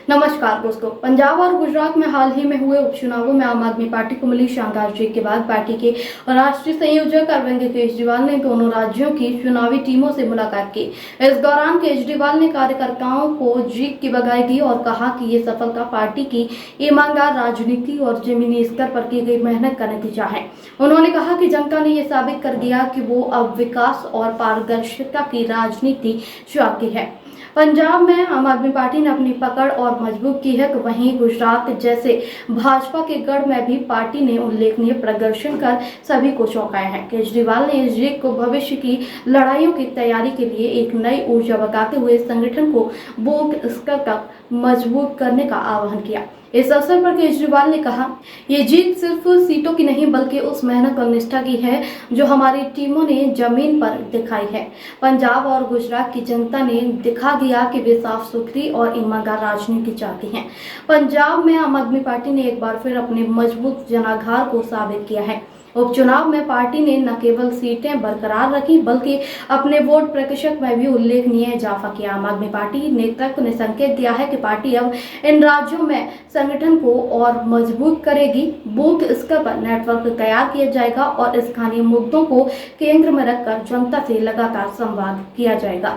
नमस्कार दोस्तों। पंजाब और गुजरात में हाल ही में हुए उपचुनावों में आम आदमी पार्टी को मिली शानदार जीत के बाद पार्टी के राष्ट्रीय संयोजक अरविंद केजरीवाल ने दोनों राज्यों की चुनावी टीमों से मुलाकात की। इस दौरान केजरीवाल ने कार्यकर्ताओं को जीत की बधाई दी और कहा कि ये सफलता पार्टी की ईमानदार राजनीति और जमीनी स्तर पर की गई मेहनत का नतीजा है। उन्होंने कहा कि जनता ने ये साबित कर दिया कि वो अब विकास और पारदर्शिता की राजनीति चाहती है। पंजाब में आम आदमी पार्टी ने अपनी पकड़ और मजबूत की है, तो वहीं गुजरात जैसे भाजपा के गढ़ में भी पार्टी ने उल्लेखनीय प्रदर्शन कर सभी को चौंकाया है। केजरीवाल ने इस जीत को भविष्य की लड़ाइयों की तैयारी के लिए एक नई ऊर्जा बताते हुए संगठन को बूथ स्तर तक मजबूत करने का आह्वान किया। इस अवसर पर केजरीवाल ने कहा, ये जीत सिर्फ सीटों की नहीं बल्कि उस मेहनत और निष्ठा की है जो हमारी टीमों ने जमीन पर दिखाई है। पंजाब और गुजरात की जनता ने दिखा दिया कि वे साफ सुथरी और ईमानदार राजनीति चाहती हैं। पंजाब में आम आदमी पार्टी ने एक बार फिर अपने मजबूत जनाधार को साबित किया है। उपचुनाव में पार्टी ने न केवल सीटें बरकरार रखी बल्कि अपने वोट प्रतिशत में भी उल्लेखनीय इजाफा किया। आम आदमी पार्टी नेतृत्व ने संकेत दिया है कि पार्टी अब इन राज्यों में संगठन को और मजबूत करेगी। बूथ स्तर पर नेटवर्क तैयार किया जाएगा और स्थानीय मुद्दों को केंद्र में रखकर जनता से लगातार संवाद किया जाएगा।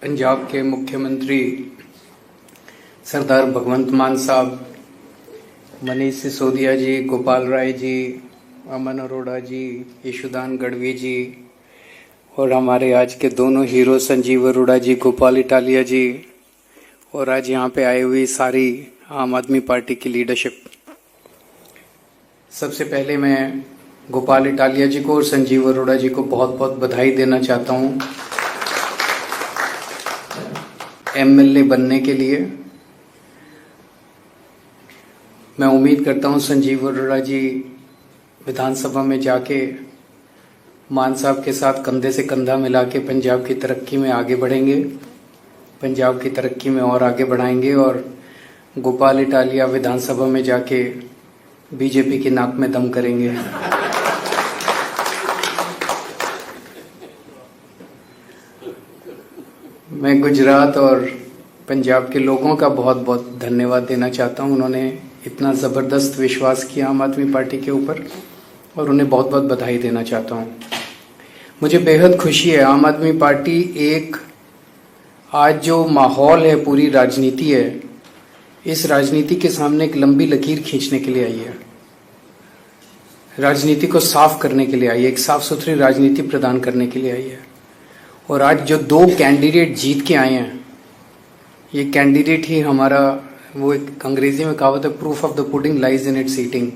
पंजाब के मुख्यमंत्री सरदार भगवंत मान साहब, मनीष सिसोदिया जी, गोपाल राय जी, अमन अरोड़ा जी, यशोदान गढ़वी जी और हमारे आज के दोनों हीरो संजीव अरोड़ा जी, गोपाल इटालिया जी और आज यहाँ पे आई हुई सारी आम आदमी पार्टी की लीडरशिप। सबसे पहले मैं गोपाल इटालिया जी को और संजीव अरोड़ा जी को बहुत बहुत बधाई देना चाहता हूँ एमएलए बनने के लिए। मैं उम्मीद करता हूं संजीव अरोड़ा जी विधानसभा में जाके मान साहब के साथ कंधे से कंधा मिला के पंजाब की तरक्की में आगे बढ़ेंगे, पंजाब की तरक्की में और आगे बढ़ाएंगे और गोपाल इटालिया विधानसभा में जाके बीजेपी की नाक में दम करेंगे। मैं गुजरात और पंजाब के लोगों का बहुत बहुत धन्यवाद देना चाहता हूं। उन्होंने इतना ज़बरदस्त विश्वास किया आम आदमी पार्टी के ऊपर और उन्हें बहुत बहुत बधाई देना चाहता हूं। मुझे बेहद खुशी है, आम आदमी पार्टी एक आज जो माहौल है, पूरी राजनीति है, इस राजनीति के सामने एक लंबी लकीर खींचने के लिए आई है, राजनीति को साफ करने के लिए आई है, एक साफ सुथरी राजनीति प्रदान करने के लिए आई है। और आज जो दो कैंडिडेट जीत के आए हैं, ये कैंडिडेट ही हमारा, वो एक अंग्रेजी में कहावत है, proof of the pudding lies in its eating.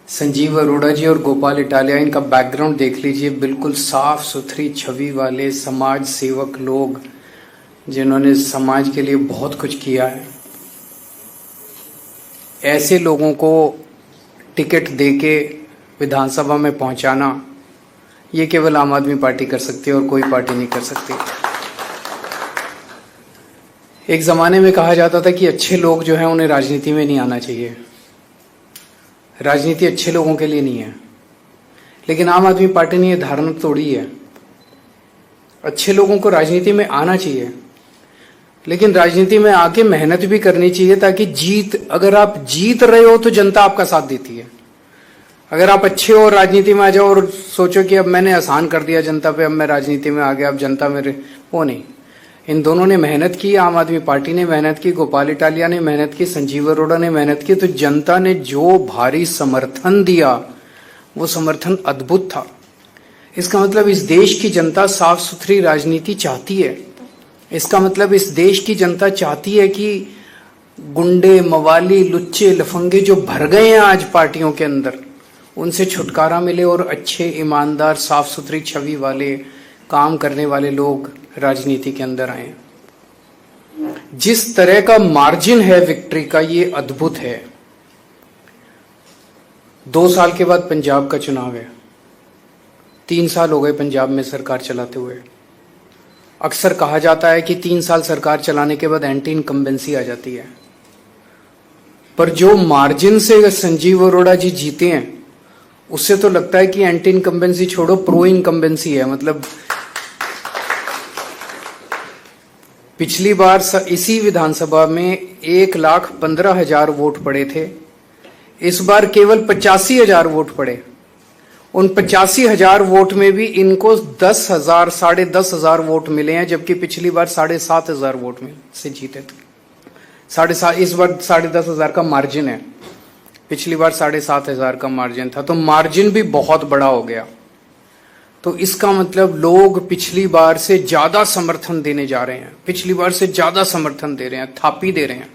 Sanjeev Arora ji और गोपाल इटालिया, इनका बैकग्राउंड देख लीजिए, बिल्कुल साफ सुथरी छवि वाले समाज सेवक लोग जिन्होंने समाज के लिए बहुत कुछ किया है। ऐसे लोगों को टिकट देके विधानसभा में पहुंचाना, ये केवल आम आदमी पार्टी कर सकती है और कोई पार्टी नहीं कर सकती। एक जमाने में कहा जाता था कि अच्छे लोग जो हैं उन्हें राजनीति में नहीं आना चाहिए, राजनीति अच्छे लोगों के लिए नहीं है। लेकिन आम आदमी पार्टी ने यह धारणा तोड़ी है, अच्छे लोगों को राजनीति में आना चाहिए, लेकिन राजनीति में आके मेहनत भी करनी चाहिए ताकि अगर आप जीत रहे हो तो जनता आपका साथ देती है। अगर आप अच्छे हो राजनीति में आ जाओ और सोचो कि अब मैंने आसान कर दिया जनता पे, अब मैं राजनीति में आ गया, अब जनता मेरे, वो नहीं। इन दोनों ने मेहनत की, आम आदमी पार्टी ने मेहनत की, गोपाल इटालिया ने मेहनत की, संजीव अरोड़ा ने मेहनत की, तो जनता ने जो भारी समर्थन दिया वो समर्थन अद्भुत था। इसका मतलब इस देश की जनता साफ सुथरी राजनीति चाहती है। इसका मतलब इस देश की जनता चाहती है कि गुंडे, मवाली, लुच्चे, लफंगे जो भर गए हैं आज पार्टियों के अंदर, उनसे छुटकारा मिले और अच्छे, ईमानदार, साफ सुथरी छवि वाले, काम करने वाले लोग राजनीति के अंदर आए। जिस तरह का मार्जिन है विक्ट्री का, ये अद्भुत है। 2 साल के बाद पंजाब का चुनाव है, 3 साल हो गए पंजाब में सरकार चलाते हुए। अक्सर कहा जाता है कि 3 साल सरकार चलाने के बाद एंटी इनकम्बेंसी आ जाती है, पर जो मार्जिन से संजीव अरोड़ा जी जीते हैं उससे तो लगता है कि एंटी इनकम्बेंसी छोड़ो, प्रो इनकम्बेंसी है। मतलब पिछली बार इसी विधानसभा में 1,15,000 वोट पड़े थे, इस बार केवल 85,000 वोट पड़े। उन 85,000 वोट में भी इनको 10,000 10,500 वोट मिले हैं, जबकि पिछली बार 7,500 वोट में से जीते थे। इस बार 10,500 का मार्जिन है, पिछली बार 7,500 का मार्जिन था, तो मार्जिन भी बहुत बड़ा हो गया। तो इसका मतलब लोग पिछली बार से ज्यादा समर्थन देने जा रहे हैं, पिछली बार से ज्यादा समर्थन दे रहे हैं, थापी दे रहे हैं,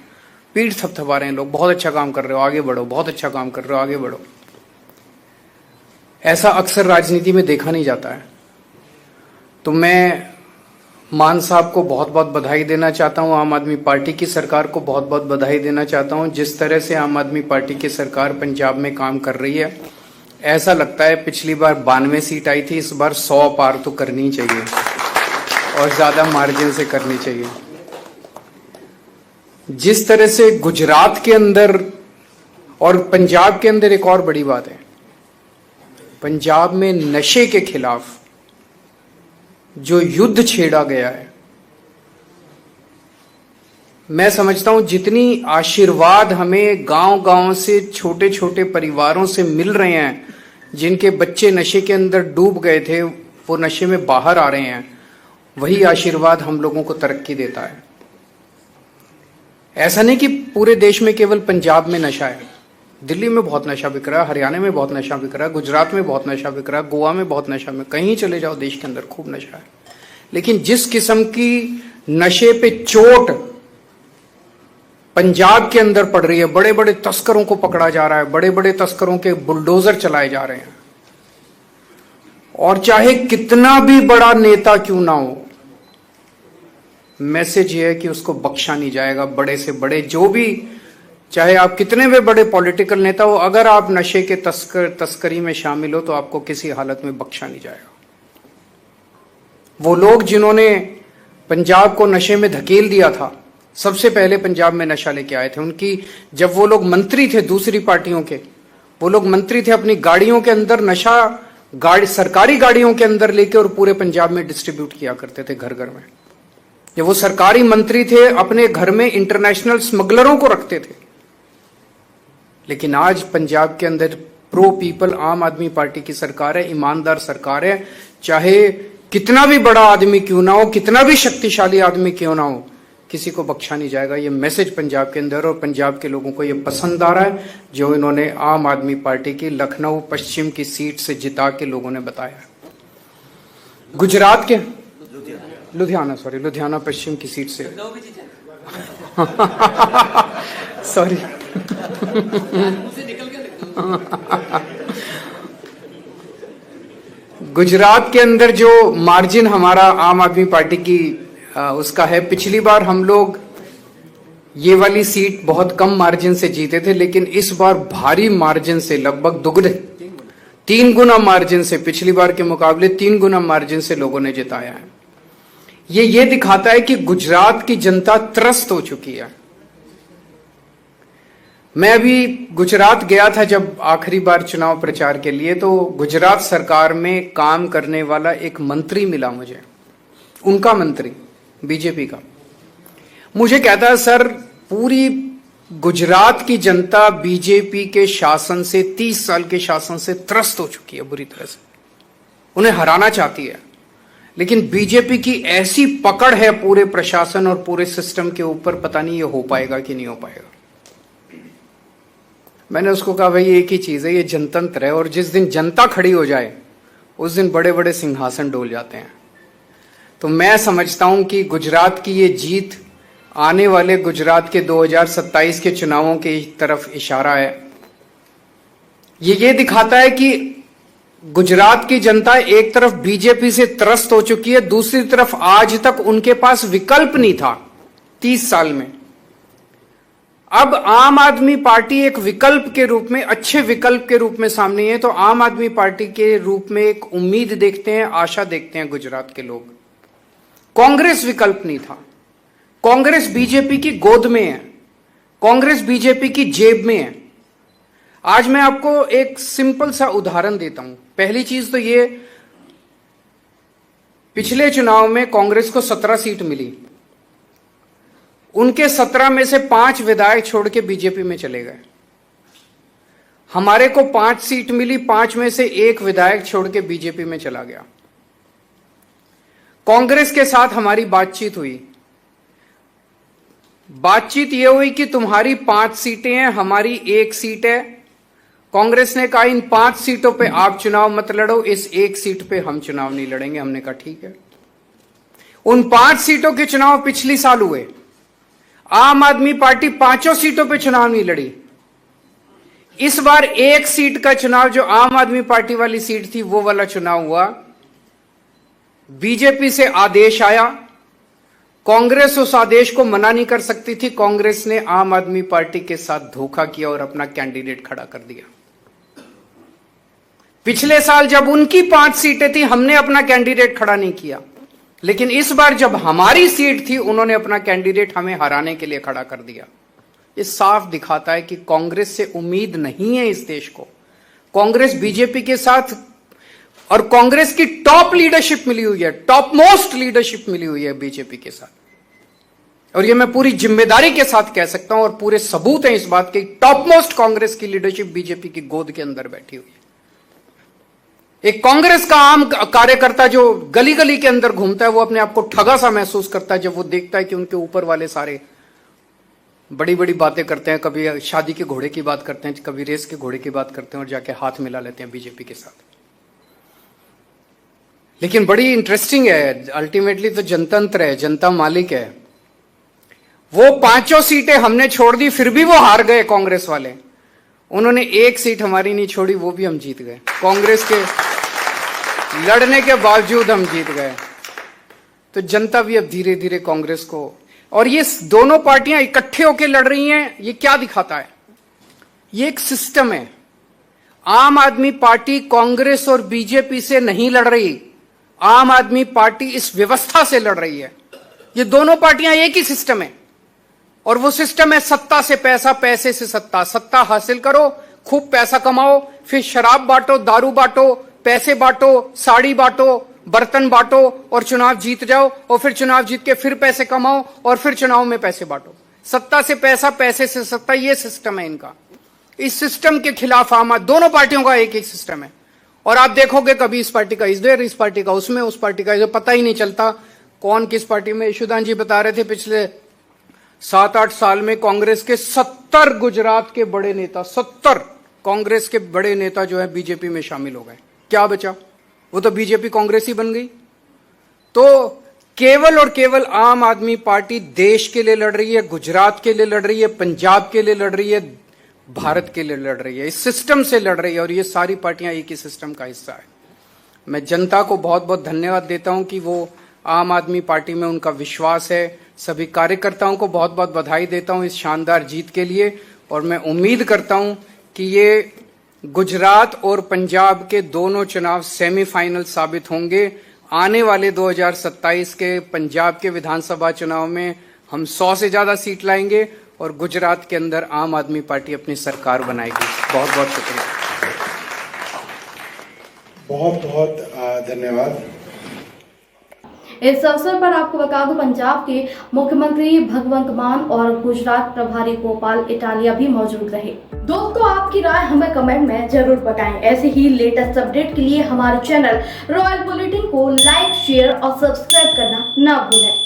पीठ थपथपा रहे हैं लोग, बहुत अच्छा काम कर रहे हो आगे बढ़ो, बहुत अच्छा काम कर रहे हो आगे बढ़ो। ऐसा अक्सर राजनीति में देखा नहीं जाता है। तो मैं मान साहब को बहुत बहुत बधाई देना चाहता हूं, आम आदमी पार्टी की सरकार को बहुत बहुत बधाई देना चाहता हूं। जिस तरह से आम आदमी पार्टी की सरकार पंजाब में काम कर रही है, ऐसा लगता है पिछली बार 92 सीट आई थी, इस बार 100 पार तो करनी चाहिए और ज्यादा मार्जिन से करनी चाहिए। जिस तरह से गुजरात के अंदर और पंजाब के अंदर एक और बड़ी बात है, पंजाब में नशे के खिलाफ जो युद्ध छेड़ा गया है, मैं समझता हूं जितनी आशीर्वाद हमें गांव-गांव से छोटे छोटे परिवारों से मिल रहे हैं, जिनके बच्चे नशे के अंदर डूब गए थे वो नशे में बाहर आ रहे हैं, वही आशीर्वाद हम लोगों को तरक्की देता है। ऐसा नहीं कि पूरे देश में केवल पंजाब में नशा है, दिल्ली में बहुत नशा बिक रहा है, हरियाणा में बहुत नशा बिक रहा है, गुजरात में बहुत नशा बिक रहा है, गोवा में बहुत नशा, में कहीं चले जाओ देश के अंदर खूब नशा है। लेकिन जिस किस्म की नशे पे चोट पंजाब के अंदर पड़ रही है, बड़े बड़े तस्करों को पकड़ा जा रहा है, बड़े बड़े तस्करों के बुलडोजर चलाए जा रहे हैं, और चाहे कितना भी बड़ा नेता क्यों ना हो, मैसेज ये है कि उसको बख्शा नहीं जाएगा। बड़े से बड़े जो भी, चाहे आप कितने भी बड़े पॉलिटिकल नेता हो, अगर आप नशे के तस्करी में शामिल हो तो आपको किसी हालत में बख्शा नहीं जाएगा। वो लोग जिन्होंने पंजाब को नशे में धकेल दिया था, सबसे पहले पंजाब में नशा लेके आए थे, उनकी जब वो लोग मंत्री थे दूसरी पार्टियों के, वो लोग मंत्री थे, अपनी गाड़ियों के अंदर नशा सरकारी गाड़ियों के अंदर लेके और पूरे पंजाब में डिस्ट्रीब्यूट किया करते थे घर घर में। जब वो सरकारी मंत्री थे, अपने घर में इंटरनेशनल स्मगलरों को रखते थे। लेकिन आज पंजाब के अंदर प्रो पीपल आम आदमी पार्टी की सरकार है, ईमानदार सरकार है। चाहे कितना भी बड़ा आदमी क्यों ना हो, कितना भी शक्तिशाली आदमी क्यों ना हो, किसी को बख्शा नहीं जाएगा। ये मैसेज पंजाब के अंदर, और पंजाब के लोगों को ये पसंद आ रहा है जो इन्होंने आम आदमी पार्टी की लखनऊ पश्चिम की सीट से जिता के लोगों ने बताया। गुजरात के लुधियाना पश्चिम की सीट से सॉरी गुजरात के अंदर जो मार्जिन हमारा आम आदमी पार्टी की उसका है, पिछली बार हम लोग ये वाली सीट बहुत कम मार्जिन से जीते थे, लेकिन इस बार भारी मार्जिन से, लगभग दुगने 3 गुना मार्जिन से, पिछली बार के मुकाबले 3 गुना मार्जिन से लोगों ने जिताया है। ये दिखाता है कि गुजरात की जनता त्रस्त हो चुकी है। मैं अभी गुजरात गया था जब आखिरी बार चुनाव प्रचार के लिए, तो गुजरात सरकार में काम करने वाला एक मंत्री मिला मुझे, उनका मंत्री बीजेपी का। मुझे कहता है, सर पूरी गुजरात की जनता बीजेपी के शासन से, 30 साल के शासन से त्रस्त हो चुकी है बुरी तरह से, उन्हें हराना चाहती है। लेकिन बीजेपी की ऐसी पकड़ है पूरे प्रशासन और पूरे सिस्टम के ऊपर, पता नहीं ये हो पाएगा कि नहीं हो पाएगा। मैंने उसको कहा, भाई एक ही चीज है, ये जनतंत्र है, और जिस दिन जनता खड़ी हो जाए उस दिन बड़े बड़े सिंहासन डोल जाते हैं। तो मैं समझता हूं कि गुजरात की ये जीत आने वाले गुजरात के 2027 के चुनावों की तरफ इशारा है। ये दिखाता है कि गुजरात की जनता एक तरफ बीजेपी से त्रस्त हो चुकी है, दूसरी तरफ आज तक उनके पास विकल्प नहीं था 30 साल में। अब आम आदमी पार्टी एक विकल्प के रूप में, अच्छे विकल्प के रूप में सामने है। तो आम आदमी पार्टी के रूप में एक उम्मीद देखते हैं, आशा देखते हैं गुजरात के लोग। कांग्रेस विकल्प नहीं था, कांग्रेस बीजेपी की गोद में है, कांग्रेस बीजेपी की जेब में है। आज मैं आपको एक सिंपल सा उदाहरण देता हूं। पहली चीज तो ये, पिछले चुनाव में कांग्रेस को 17 सीट मिली, उनके 17 में से 5 विधायक छोड़ के बीजेपी में चले गए। हमारे को 5 सीट मिली, 5 में से 1 विधायक छोड़ के बीजेपी में चला गया। कांग्रेस के साथ हमारी बातचीत हुई। बातचीत यह हुई कि तुम्हारी 5 सीटें हैं, हमारी 1 सीट है। कांग्रेस ने कहा इन 5 सीटों पे आप चुनाव मत लड़ो, इस 1 सीट पे हम चुनाव नहीं लड़ेंगे। हमने कहा ठीक है। उन 5 सीटों के चुनाव पिछली साल हुए। आम आदमी पार्टी 5 सीटों पे चुनाव नहीं लड़ी। इस बार 1 सीट का चुनाव, जो आम आदमी पार्टी वाली सीट थी, वो वाला चुनाव हुआ। बीजेपी से आदेश आया, कांग्रेस उस आदेश को मना नहीं कर सकती थी। कांग्रेस ने आम आदमी पार्टी के साथ धोखा किया और अपना कैंडिडेट खड़ा कर दिया। पिछले साल जब उनकी 5 सीटें थी, हमने अपना कैंडिडेट खड़ा नहीं किया, लेकिन इस बार जब हमारी सीट थी, उन्होंने अपना कैंडिडेट हमें हराने के लिए खड़ा कर दिया। ये साफ दिखाता है कि कांग्रेस से उम्मीद नहीं है इस देश को। कांग्रेस बीजेपी के साथ, और कांग्रेस की टॉप लीडरशिप मिली हुई है, टॉप मोस्ट लीडरशिप मिली हुई है बीजेपी के साथ। और ये मैं पूरी जिम्मेदारी के साथ कह सकता हूं, और पूरे सबूत हैं इस बात के। टॉप मोस्ट कांग्रेस की लीडरशिप बीजेपी की गोद के अंदर बैठी हुई है। एक कांग्रेस का आम कार्यकर्ता जो गली गली के अंदर घूमता है, वो अपने आप को ठगा सा महसूस करता है जब वो देखता है कि उनके ऊपर वाले सारे बड़ी बड़ी बातें करते हैं। कभी शादी के घोड़े की बात करते हैं, कभी रेस के घोड़े की बात करते हैं, और जाके हाथ मिला लेते हैं बीजेपी के साथ। लेकिन बड़ी इंटरेस्टिंग है, अल्टीमेटली तो जनतंत्र है, जनता मालिक है। वो 5 सीटें हमने छोड़ दी, फिर भी वो हार गए कांग्रेस वाले। उन्होंने 1 सीट हमारी नहीं छोड़ी, वो भी हम जीत गए। कांग्रेस के लड़ने के बावजूद हम जीत गए। तो जनता भी अब धीरे धीरे कांग्रेस को, और ये दोनों पार्टियां इकट्ठे होकर लड़ रही हैं, ये क्या दिखाता है? ये एक सिस्टम है। आम आदमी पार्टी कांग्रेस और बीजेपी से नहीं लड़ रही, आम आदमी पार्टी इस व्यवस्था से लड़ रही है। ये दोनों पार्टियां एक ही सिस्टम है, और वो सिस्टम है सत्ता से पैसा, पैसे से सत्ता। सत्ता हासिल करो, खूब पैसा कमाओ, फिर शराब बांटो, दारू बांटो, पैसे बांटो, साड़ी बांटो, बर्तन बांटो, और चुनाव जीत जाओ, और फिर चुनाव जीत के फिर पैसे कमाओ, और फिर चुनाव में पैसे बांटो। सत्ता से पैसा, पैसे से सत्ता, ये सिस्टम है इनका। इस सिस्टम के खिलाफ आम दोनों पार्टियों का एक एक सिस्टम है। और आप देखोगे कभी इस पार्टी का इधर, इस पार्टी का उसमें, उस पार्टी का इधर, पता ही नहीं चलता कौन किस पार्टी में। यशोदान जी बता रहे थे पिछले 7-8 साल में कांग्रेस के 70 गुजरात के बड़े नेता, 70 कांग्रेस के बड़े नेता जो है बीजेपी में शामिल हो गए। क्या बचा? वो तो बीजेपी कांग्रेस ही बन गई। तो केवल और केवल आम आदमी पार्टी देश के लिए लड़ रही है, गुजरात के लिए लड़ रही है, पंजाब के लिए लड़ रही है, भारत के लिए लड़ रही है, इस सिस्टम से लड़ रही है। और ये सारी पार्टियां एक ही सिस्टम का हिस्सा है। मैं जनता को बहुत बहुत धन्यवाद देता हूं कि वो आम आदमी पार्टी में उनका विश्वास है। सभी कार्यकर्ताओं को बहुत बहुत बधाई देता हूं इस शानदार जीत के लिए, और मैं उम्मीद करता हूं कि ये गुजरात और पंजाब के दोनों चुनाव सेमीफाइनल साबित होंगे। आने वाले 2027 के पंजाब के विधानसभा चुनाव में हम 100 से ज्यादा सीट लाएंगे, और गुजरात के अंदर आम आदमी पार्टी अपनी सरकार बनाएगी। बहुत बहुत शुक्रिया। बहुत बहुत धन्यवाद। इस अवसर पर आपको बता दूं, पंजाब के मुख्यमंत्री भगवंत मान और गुजरात प्रभारी गोपाल इटालिया भी मौजूद रहे। दोस्तों, आपकी राय हमें कमेंट में जरूर बताएं। ऐसे ही लेटेस्ट अपडेट के लिए हमारे चैनल रॉयल बुलेटिन को लाइक, शेयर और सब्सक्राइब करना ना भूलें।